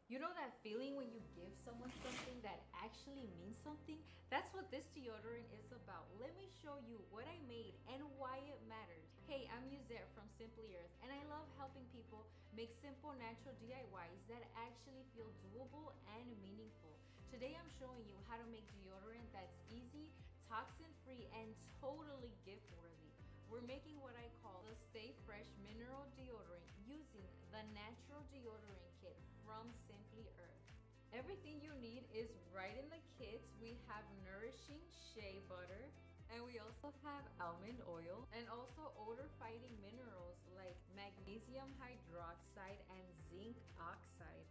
You know that feeling when you give someone something that actually means something? That's what this deodorant is about. Let me show you what I made and why it matters. Hey, I'm Yuzette from Simply Earth, and I love helping people make simple natural DIYs that actually feel doable and meaningful. Today I'm showing you how to make deodorant that's easy, toxin-free, and totally gift-worthy. We're making what I call the Stay Fresh Mineral Deodorant using the Natural Deodorant Kit from Simply Earth. Everything you need is right in the kit. We have nourishing shea butter, and we also have almond oil, and also odor-fighting minerals like magnesium hydroxide and zinc oxide.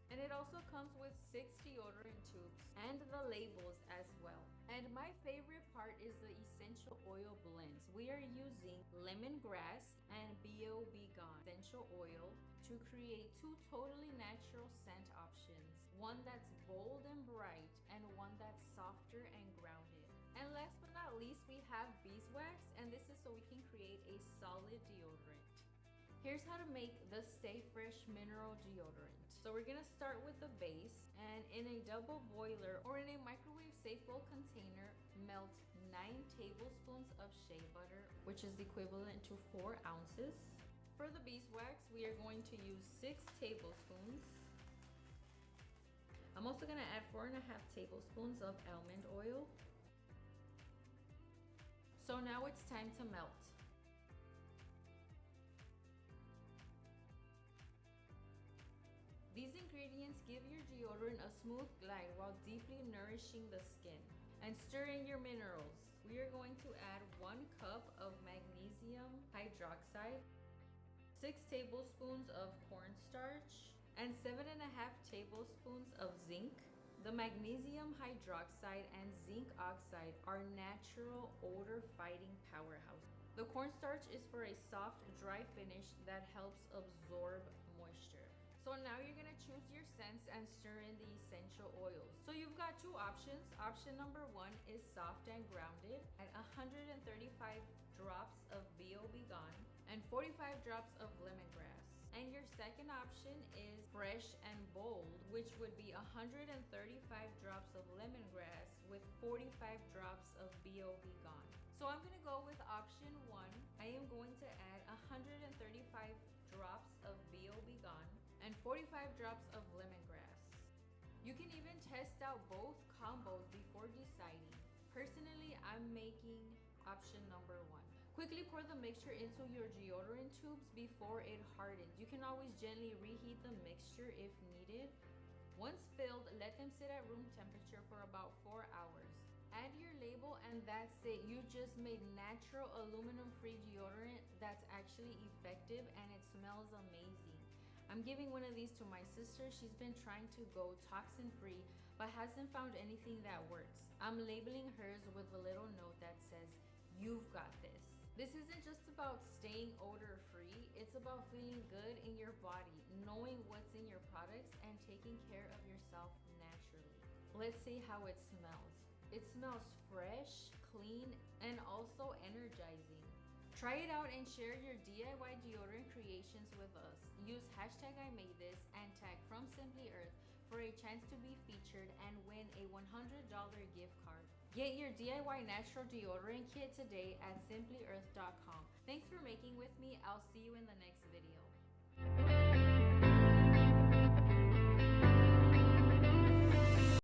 And it also comes with 6 deodorant tubes and the labels as well. And my favorite part is the essential oil blends. We are using lemongrass and BOB Gone essential oil to create 2 totally natural scent options. One that's bold and bright and one that's softer and grounded. And last but not least, we have beeswax, and this is so we can create a solid deodorant. Here's how to make the Stay Fresh Mineral Deodorant. So we're gonna start with the base, and in a double boiler or in a microwave safe bowl container, melt 9 tablespoons of shea butter, which is equivalent to 4 ounces. For the beeswax, we are going to use 6 tablespoons. I'm also gonna add 4.5 tablespoons of almond oil. So now it's time to melt. These ingredients give your deodorant a smooth glide while deeply nourishing the skin. And stir in your minerals. We are going to add 1 cup of magnesium hydroxide, 6 tablespoons of cornstarch, and 7.5 tablespoons of zinc. The magnesium hydroxide and zinc oxide are natural odor-fighting powerhouse. The cornstarch is for a soft, dry finish that helps absorb moisture. So now you're gonna choose your scents and stir in the essential oils. So you've got 2 options. Option number 1 is soft and grounded at 135 drops of BOB Gone and 45 drops of lemongrass. And your second option is fresh and bold, which would be 135 drops of lemongrass with 45 drops of BOB Gone. So I'm gonna go with option 1. I am going to add 135 drops of BOB Gone and 45 drops of lemongrass. You can even test out both combos before deciding. Personally, I'm making option number 1. Quickly pour the mixture into your deodorant tubes before it hardens. You can always gently reheat the mixture if needed. Once filled, let them sit at room temperature for about 4 hours. Add your label and that's it. You just made natural aluminum-free deodorant that's actually effective and it smells amazing. I'm giving one of these to my sister. She's been trying to go toxin-free but hasn't found anything that works. I'm labeling hers with a little note that says, "You've got this." This isn't just about staying odor-free, it's about feeling good in your body, knowing what's in your products, and taking care of yourself naturally. Let's see how it smells. It smells fresh, clean, and also energizing. Try it out and share your DIY deodorant creations with us. Use hashtag I made this and tag From Simply Earth for a chance to be featured and win a $100 gift card. Get your DIY natural deodorant kit today at simplyearth.com. Thanks for making with me. I'll see you in the next video.